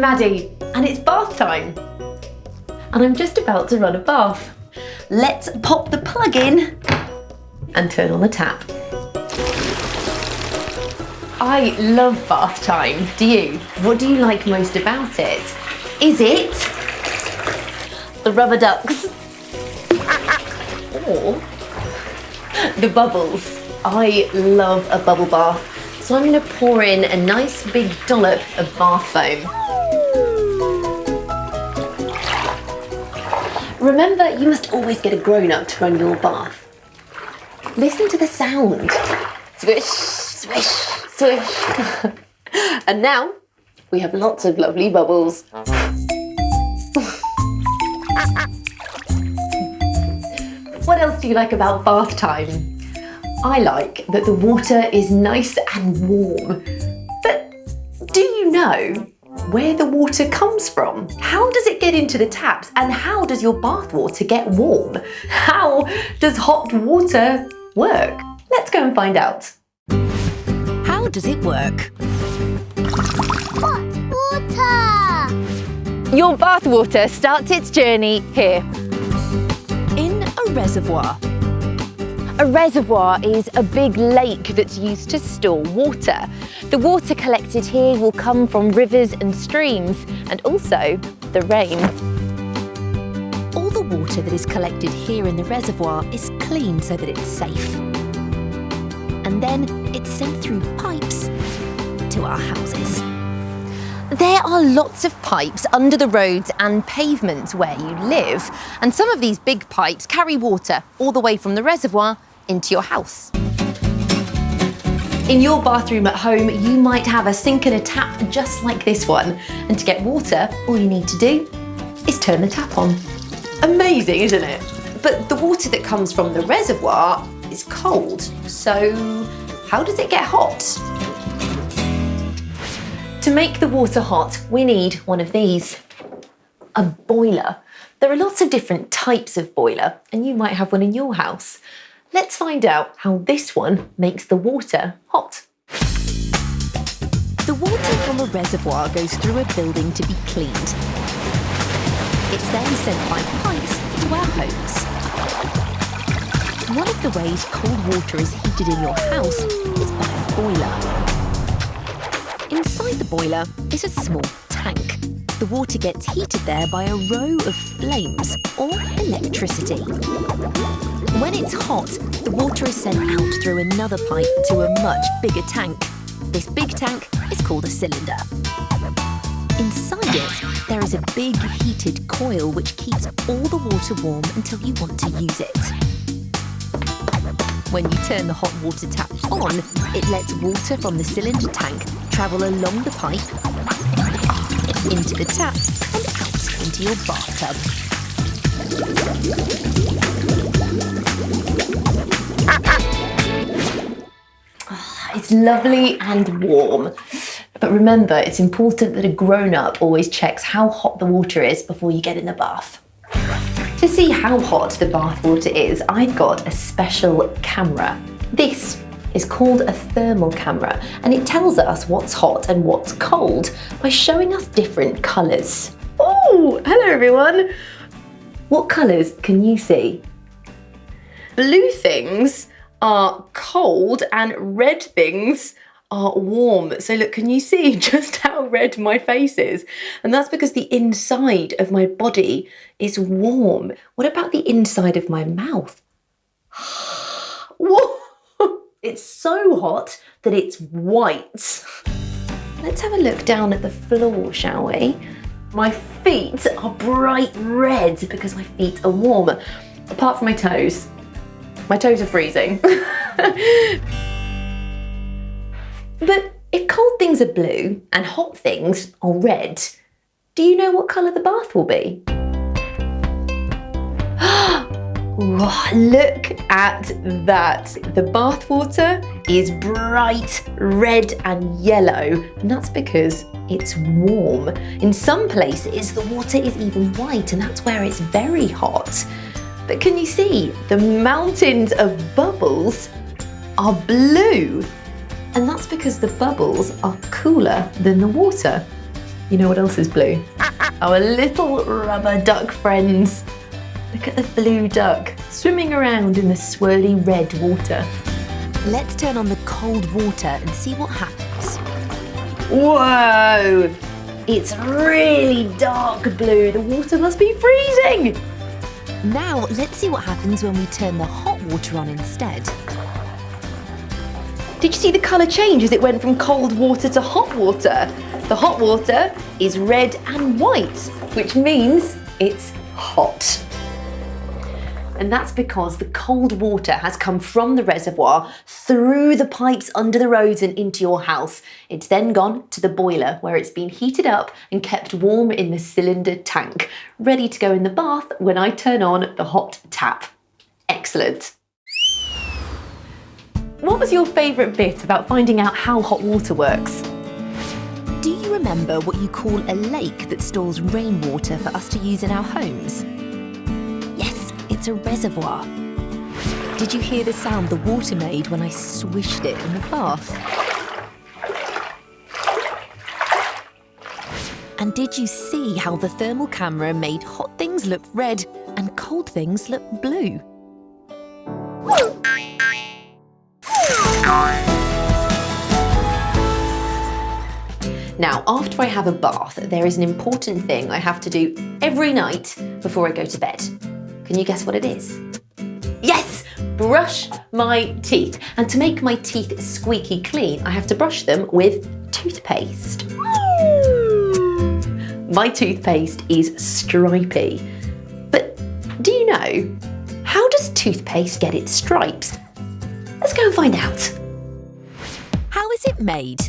Maddie, and it's bath time. And I'm just about to run a bath. Let's pop the plug in and turn on the tap. I love bath time, do you? What do you like most about it? Is it the rubber ducks? Or the bubbles? I love a bubble bath, so I'm going to pour in a nice big dollop of bath foam. Remember, you must always get a grown-up to run your bath. Listen to the sound. Swish, swish, swish. And now we have lots of lovely bubbles. What else do you like about bath time? I like that the water is nice and warm. But do you know where the water comes from? How does it get into the taps? And how does your bath water get warm? How does hot water work? Let's go and find out. How does it work? Hot water! Your bath water starts its journey here. In a reservoir. A reservoir is a big lake that's used to store water. The water collected here will come from rivers and streams, and also the rain. All the water that is collected here in the reservoir is clean so that it's safe. And then it's sent through pipes to our houses. There are lots of pipes under the roads and pavements where you live, and some of these big pipes carry water all the way from the reservoir into your house. In your bathroom at home, you might have a sink and a tap just like this one, and to get water, all you need to do is turn the tap on. Amazing, isn't it? But the water that comes from the reservoir is cold, so how does it get hot? To make the water hot, we need one of these, a boiler. There are lots of different types of boiler, and you might have one in your house. Let's find out how this one makes the water hot. The water from a reservoir goes through a building to be cleaned. It's then sent by pipes to our homes. One of the ways cold water is heated in your house is by a boiler. Inside the boiler is a small tank. The water gets heated there by a row of flames or electricity. When it's hot, the water is sent out through another pipe to a much bigger tank. This big tank is called a cylinder. Inside it, there is a big heated coil which keeps all the water warm until you want to use it. When you turn the hot water tap on, it lets water from the cylinder tank travel along the pipe, into the tap and out into your bathtub. It's lovely and warm. But remember, it's important that a grown-up always checks how hot the water is before you get in the bath. To see how hot the bath water is, I've got a special camera. This is called a thermal camera, and it tells us what's hot and what's cold by showing us different colours. Oh, hello everyone! What colours can you see? Blue things are cold and red things are warm. So look, can you see just how red my face is? And that's because the inside of my body is warm. What about the inside of my mouth? Whoa! It's so hot that it's white. Let's have a look down at the floor, shall we? My feet are bright red because my feet are warm, apart from my toes. My toes are freezing. But if cold things are blue and hot things are red, do you know what colour the bath will be? Look at that. The bath water is bright red and yellow, and that's because it's warm. In some places, the water is even white, and that's where it's very hot. But can you see the mountains of bubbles are blue? And that's because the bubbles are cooler than the water. You know what else is blue? Our little rubber duck friends. Look at the blue duck swimming around in the swirly red water. Let's turn on the cold water and see what happens. Whoa! It's really dark blue. The water must be freezing. Now let's see what happens when we turn the hot water on instead. Did you see the colour change as it went from cold water to hot water? The hot water is red and white, which means it's hot. And that's because the cold water has come from the reservoir through the pipes under the roads and into your house. It's then gone to the boiler where it's been heated up and kept warm in the cylinder tank, ready to go in the bath when I turn on the hot tap. Excellent. What was your favourite bit about finding out how hot water works? Do you remember what you call a lake that stores rainwater for us to use in our homes? Yes, it's a reservoir. Did you hear the sound the water made when I swished it in the bath? And did you see how the thermal camera made hot things look red and cold things look blue? Now, after I have a bath, there is an important thing I have to do every night before I go to bed. Can you guess what it is? Yes! Brush my teeth. And to make my teeth squeaky clean, I have to brush them with toothpaste. My toothpaste is stripy. But do you know, how does toothpaste get its stripes? Let's go and find out. How is it made?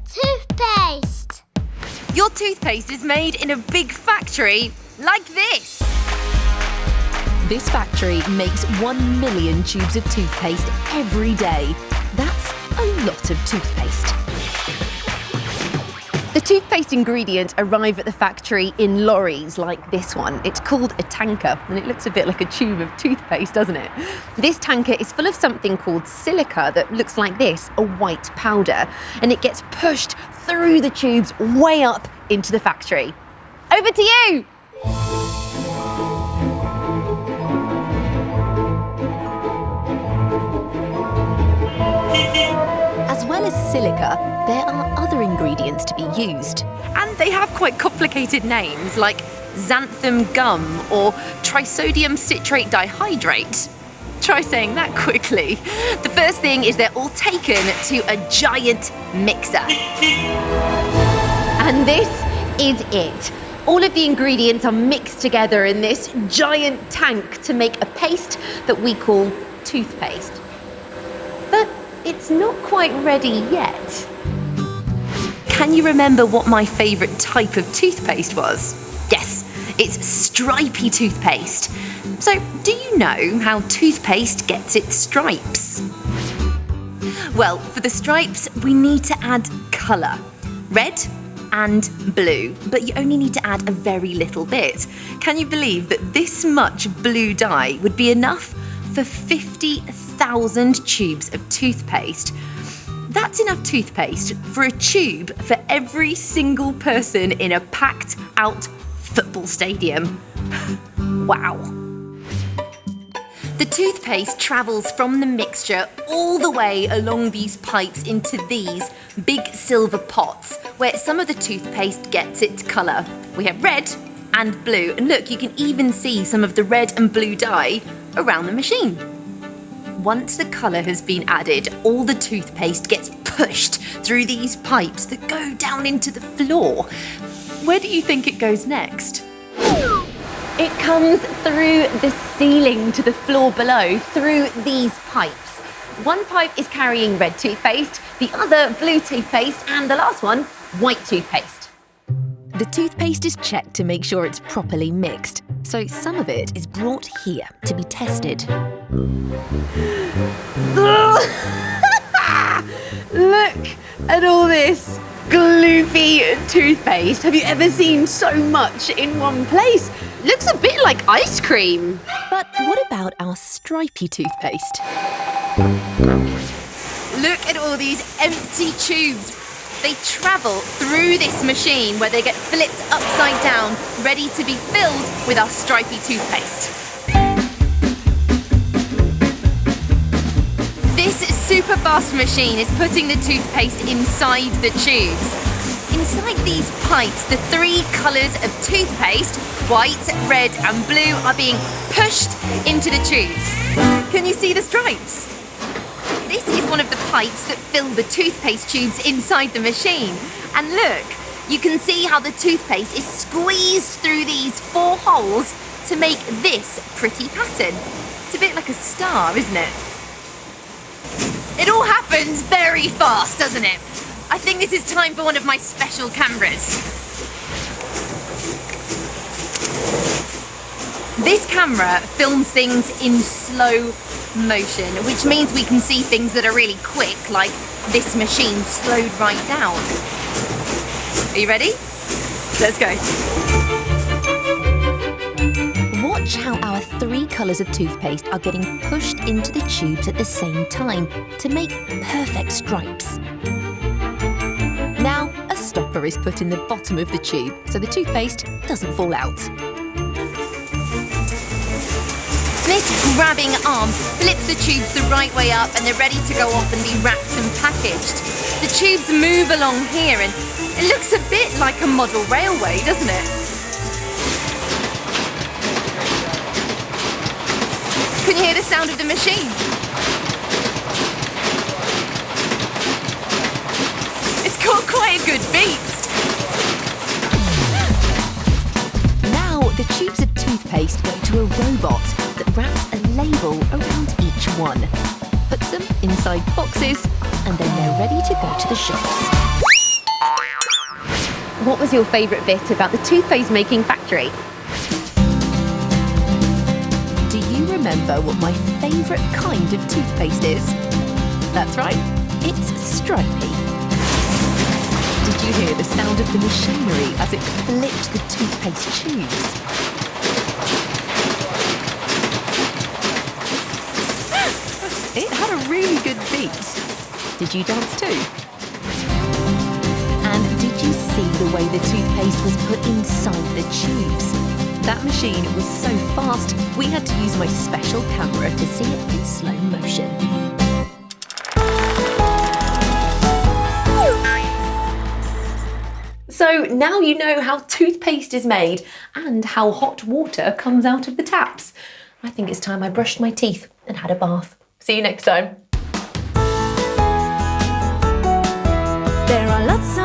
Toothpaste. Your toothpaste is made in a big factory like this. This factory makes 1 million tubes of toothpaste every day. That's a lot of toothpaste. The toothpaste ingredients arrive at the factory in lorries like this one. It's called a tanker, and it looks a bit like a tube of toothpaste, doesn't it? This tanker is full of something called silica that looks like this, a white powder, and it gets pushed through the tubes way up into the factory. Over to you! As well as silica, there are other ingredients to be used. And they have quite complicated names like xanthan gum or trisodium citrate dihydrate. Try saying that quickly. The first thing is they're all taken to a giant mixer. And this is it. All of the ingredients are mixed together in this giant tank to make a paste that we call toothpaste. But it's not quite ready yet. Can you remember what my favourite type of toothpaste was? Yes, it's stripy toothpaste. So, do you know how toothpaste gets its stripes? Well, for the stripes, we need to add colour. Red and blue, but you only need to add a very little bit. Can you believe that this much blue dye would be enough for 50,000 tubes of toothpaste? That's enough toothpaste for a tube for every single person in a packed out football stadium. Wow. The toothpaste travels from the mixture all the way along these pipes into these big silver pots where some of the toothpaste gets its colour. We have red and blue, and look, you can even see some of the red and blue dye around the machine. Once the colour has been added, all the toothpaste gets pushed through these pipes that go down into the floor. Where do you think it goes next? It comes through the ceiling to the floor below, through these pipes. One pipe is carrying red toothpaste, the other blue toothpaste, and the last one, white toothpaste. The toothpaste is checked to make sure it's properly mixed, so some of it is brought here to be tested. Look at all this gloopy toothpaste. Have you ever seen so much in one place? Looks a bit like ice cream. But what about our stripy toothpaste? Look at all these empty tubes. They travel through this machine where they get flipped upside down, ready to be filled with our stripy toothpaste. This super fast machine is putting the toothpaste inside the tubes. Inside these pipes, the 3 colours of toothpaste, white, red and blue, are being pushed into the tubes. Can you see the stripes? This is one of the pipes that fill the toothpaste tubes inside the machine. And look, you can see how the toothpaste is squeezed through these 4 holes to make this pretty pattern. It's a bit like a star, isn't it? It all happens very fast, doesn't it? I think this is time for one of my special cameras. This camera films things in slow motion, which means we can see things that are really quick, like this machine slowed right down. Are you ready? Let's go. Watch how our 3 colours of toothpaste are getting pushed into the tubes at the same time to make perfect stripes. Now, a stopper is put in the bottom of the tube so the toothpaste doesn't fall out. This grabbing arm flips the tubes the right way up and they're ready to go off and be wrapped and packaged. The tubes move along here and it looks a bit like a model railway, doesn't it? Can you hear the sound of the machine? It's got quite a good beat. Now, the tubes of toothpaste go to a robot that wraps a label around each one, puts them inside boxes, and then they're ready to go to the shops. What was your favourite bit about the toothpaste making factory? Do you remember what my favourite kind of toothpaste is? That's right, it's stripy. Did you hear the sound of the machinery as it flipped the toothpaste tubes? It had a really good beat. Did you dance too? And did you see the way the toothpaste was put inside the tubes? That machine was so fast, we had to use my special camera to see it in slow motion. So now you know how toothpaste is made and how hot water comes out of the taps. I think it's time I brushed my teeth and had a bath. See you next time. There are lots